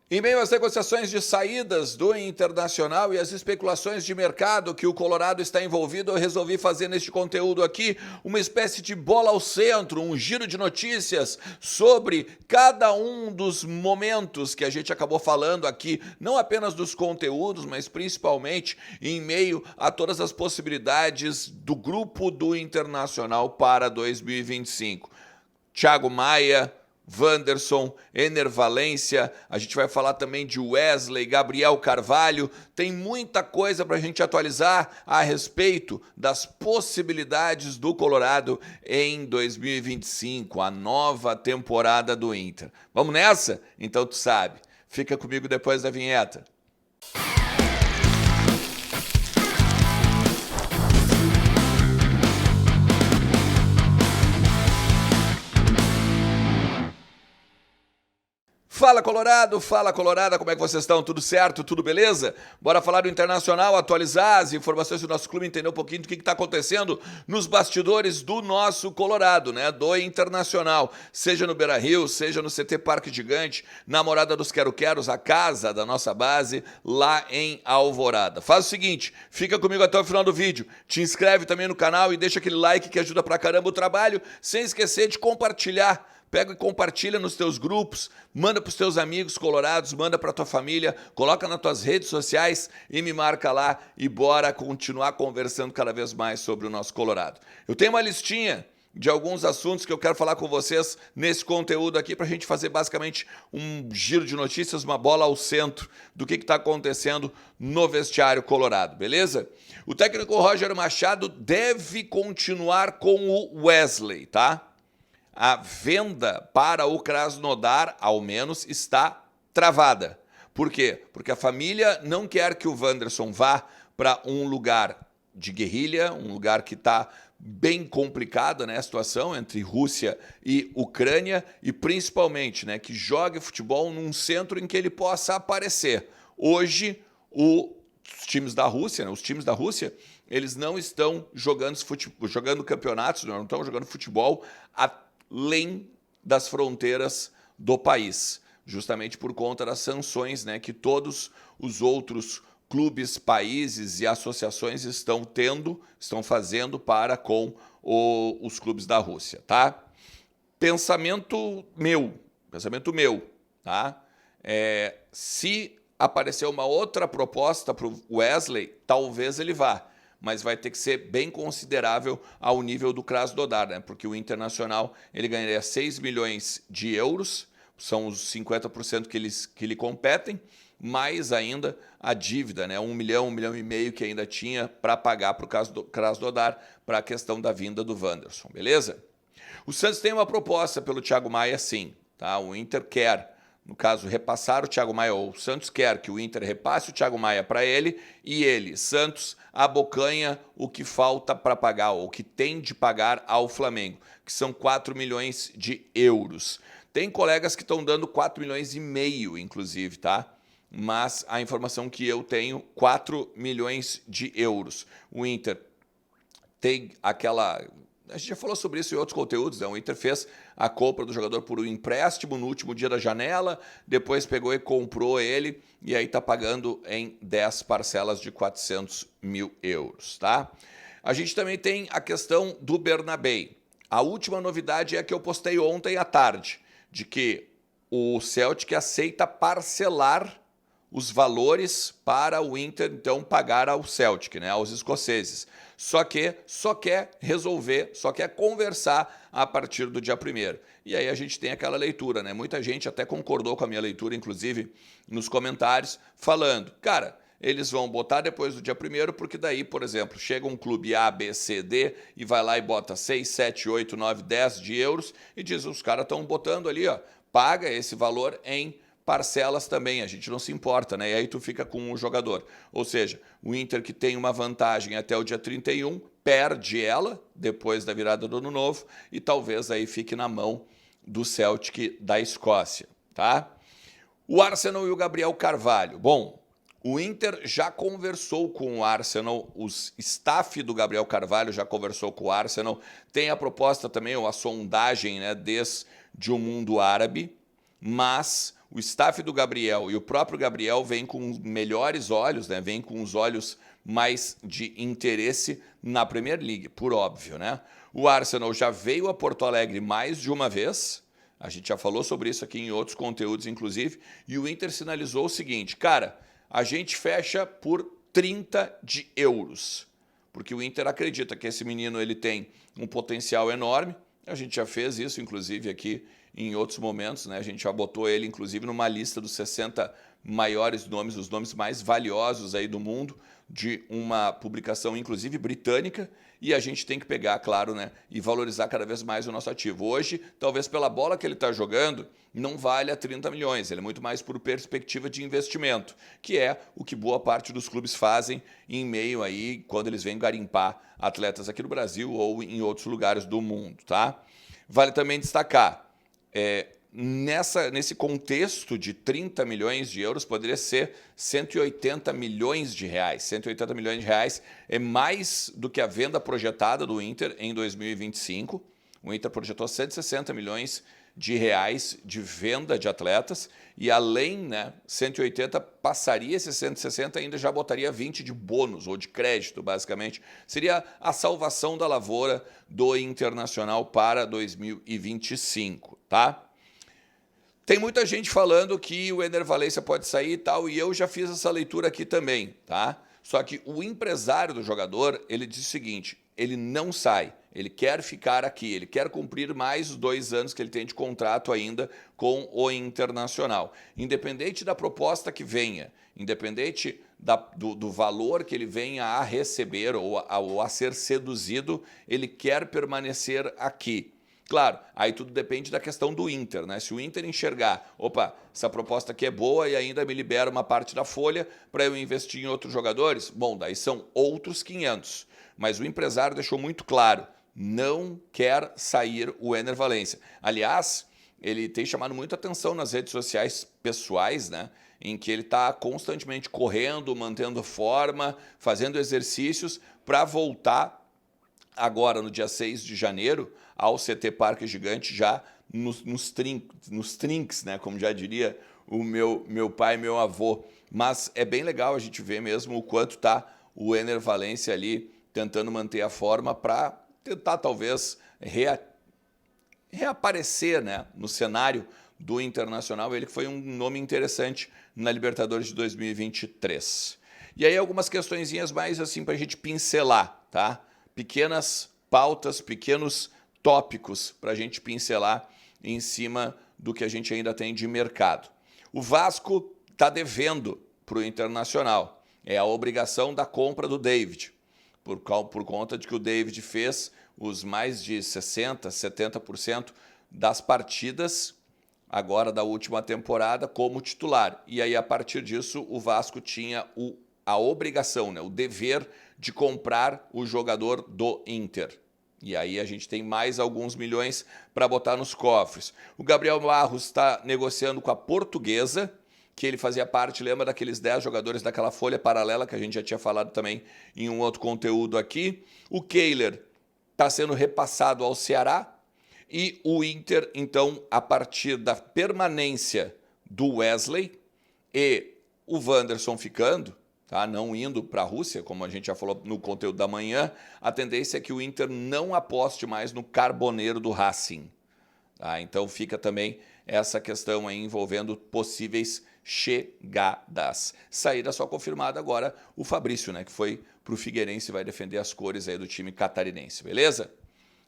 Em meio às negociações de saídas do Internacional e as especulações de mercado que o Colorado está envolvido, eu resolvi fazer neste conteúdo aqui uma espécie de bola ao centro, um giro de notícias sobre cada um dos momentos que a gente acabou falando aqui, não apenas dos conteúdos, mas principalmente em meio a todas as possibilidades do grupo do Internacional para 2025. Thiago Maia, Wanderson, Ener Valencia, a gente vai falar também de Wesley, Gabriel Carvalho, tem muita coisa para a gente atualizar a respeito das possibilidades do Colorado em 2025, a nova temporada do Inter. Vamos nessa? Então tu sabe, fica comigo depois da vinheta. Fala Colorada, como é que vocês estão? Tudo certo? Tudo beleza? Bora falar do Internacional, atualizar as informações do nosso clube, entender um pouquinho do que está acontecendo nos bastidores do nosso Colorado, né? Do Internacional, seja no Beira-Rio, seja no CT Parque Gigante, na Morada dos Quero-Queros, a casa da nossa base, lá em Alvorada. Faz o seguinte, fica comigo até o final do vídeo, te inscreve também no canal e deixa aquele like que ajuda pra caramba o trabalho, sem esquecer de compartilhar. Pega e compartilha nos teus grupos, manda para os teus amigos colorados, manda para tua família, coloca nas tuas redes sociais e me marca lá e bora continuar conversando cada vez mais sobre o nosso Colorado. Eu tenho uma listinha de alguns assuntos que eu quero falar com vocês nesse conteúdo aqui para a gente fazer basicamente um giro de notícias, uma bola ao centro do que está acontecendo no vestiário colorado, beleza? O técnico Roger Machado deve continuar com o Wesley, tá? A venda para o Krasnodar, ao menos, está travada. Por quê? Porque a família não quer que o Wanderson vá para um lugar de guerrilha, um lugar que está bem complicado, né, a situação entre Rússia e Ucrânia, e principalmente, né, que jogue futebol num centro em que ele possa aparecer. Hoje, os times da Rússia, eles não estão jogando campeonatos, não estão jogando futebol além das fronteiras do país, justamente por conta das sanções, né, que todos os outros clubes, países e associações estão fazendo para com os clubes da Rússia, tá? Pensamento meu, tá? Se aparecer uma outra proposta para o Wesley, talvez ele vá, mas vai ter que ser bem considerável ao nível do Krasnodar, né? Porque o Internacional ele ganharia 6 milhões de euros, são os 50% que lhe competem, mais ainda a dívida, né? 1 milhão e meio que ainda tinha para pagar para o Krasnodar para a questão da vinda do Wanderson, beleza? O Santos tem uma proposta pelo Thiago Maia, sim, tá? O Inter quer, no caso, repassar o Thiago Maia, ou o Santos quer que o Inter repasse o Thiago Maia para ele, e ele, Santos, abocanha o que falta para pagar, ou o que tem de pagar ao Flamengo, que são 4 milhões de euros. Tem colegas que estão dando 4 milhões e meio, inclusive, tá? Mas a informação que eu tenho, 4 milhões de euros. O Inter tem aquela... A gente já falou sobre isso em outros conteúdos, né? O Inter fez a compra do jogador por um empréstimo no último dia da janela, depois pegou e comprou ele, e aí está pagando em 10 parcelas de 400 mil euros, tá? A gente também tem a questão do Bernabé. A última novidade é a que eu postei ontem à tarde, de que o Celtic aceita parcelar os valores para o Inter, então, pagar ao Celtic, né, aos escoceses. Só quer resolver, só quer conversar a partir do dia 1º. E aí a gente tem aquela leitura, né? Muita gente até concordou com a minha leitura, inclusive nos comentários, falando, cara, eles vão botar depois do dia 1º, porque daí, por exemplo, chega um clube A, B, C, D e vai lá e bota 6, 7, 8, 9, 10 de euros e diz, os caras estão botando ali, ó, paga esse valor em parcelas também, a gente não se importa, né? E aí tu fica com o jogador. Ou seja, o Inter que tem uma vantagem até o dia 31, perde ela depois da virada do Ano Novo e talvez aí fique na mão do Celtic da Escócia, tá? O Arsenal e o Gabriel Carvalho. Bom, o Inter já conversou com o Arsenal, o staff do Gabriel Carvalho já conversou com o Arsenal, tem a proposta também, ou a sondagem, né, desde o mundo árabe. mas o staff do Gabriel e o próprio Gabriel vêm com melhores olhos, né? Vêm com os olhos mais de interesse na Premier League, por óbvio, né? O Arsenal já veio a Porto Alegre mais de uma vez, a gente já falou sobre isso aqui em outros conteúdos, inclusive, e o Inter sinalizou o seguinte, cara, a gente fecha por 30 de euros, porque o Inter acredita que esse menino ele tem um potencial enorme, a gente já fez isso, inclusive, aqui em outros momentos, né? A gente já botou ele, inclusive, numa lista dos 60 maiores nomes, os nomes mais valiosos aí do mundo, de uma publicação, inclusive, britânica, e a gente tem que pegar, claro, né? E valorizar cada vez mais o nosso ativo. Hoje, talvez pela bola que ele está jogando, não vale a 30 milhões, ele é muito mais por perspectiva de investimento, que é o que boa parte dos clubes fazem em meio aí, quando eles vêm garimpar atletas aqui no Brasil ou em outros lugares do mundo, tá? Vale também destacar, nesse contexto de 30 milhões de euros, poderia ser 180 milhões de reais. 180 milhões de reais é mais do que a venda projetada do Inter em 2025. O Inter projetou 160 milhões de reais de venda de atletas e além, né, 180 passaria esses 160 ainda já botaria 20 de bônus ou de crédito, basicamente. Seria a salvação da lavoura do Internacional para 2025, tá? Tem muita gente falando que o Ener Valencia pode sair e tal, e eu já fiz essa leitura aqui também, tá? Só que o empresário do jogador, ele diz o seguinte, ele não sai, ele quer ficar aqui, ele quer cumprir mais os 2 anos que ele tem de contrato ainda com o Internacional. Independente da proposta que venha, independente do valor que ele venha a receber ou a ser seduzido, ele quer permanecer aqui. Claro, aí tudo depende da questão do Inter, né? Se o Inter enxergar, opa, essa proposta aqui é boa e ainda me libera uma parte da folha para eu investir em outros jogadores, bom, daí são outros 500. Mas o empresário deixou muito claro, não quer sair o Ener Valencia. Aliás, ele tem chamado muito atenção nas redes sociais pessoais, né? Em que ele está constantemente correndo, mantendo forma, fazendo exercícios para voltar agora no dia 6 de janeiro ao CT Parque Gigante já nos trinques, né? Como já diria o meu pai e meu avô. Mas é bem legal a gente ver mesmo o quanto está o Ener Valencia ali tentando manter a forma para tentar talvez reaparecer, né, no cenário do Internacional, ele que foi um nome interessante na Libertadores de 2023. E aí algumas questõezinhas mais assim para a gente pincelar, tá? Pequenas pautas, pequenos tópicos para a gente pincelar em cima do que a gente ainda tem de mercado. O Vasco está devendo para o Internacional, é a obrigação da compra do David, por conta de que o David fez os mais de 60%, 70% das partidas agora da última temporada como titular. E aí, a partir disso, o Vasco tinha a obrigação, né, o dever de comprar o jogador do Inter. E aí a gente tem mais alguns milhões para botar nos cofres. O Gabriel Barros está negociando com a Portuguesa, que ele fazia parte, lembra daqueles 10 jogadores daquela folha paralela que a gente já tinha falado também em um outro conteúdo aqui. O Kehler está sendo repassado ao Ceará e o Inter, então, a partir da permanência do Wesley e o Wanderson ficando, tá, não indo para a Rússia, como a gente já falou no conteúdo da manhã, a tendência é que o Inter não aposte mais no Carboneiro do Racing. Tá? Então fica também essa questão aí envolvendo possíveis chegadas. Saída só confirmada agora o Fabrício, né, que foi para o Figueirense e vai defender as cores aí do time catarinense, beleza?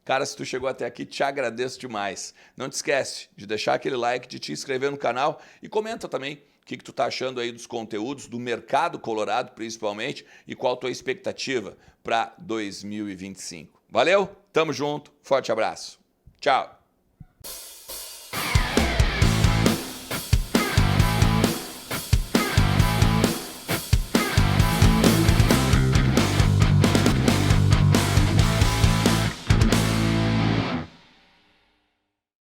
Cara, se tu chegou até aqui, te agradeço demais. Não te esquece de deixar aquele like, de te inscrever no canal e comenta também o que tu tá achando aí dos conteúdos, do mercado colorado principalmente, e qual a tua expectativa para 2025. Valeu, tamo junto, forte abraço. Tchau.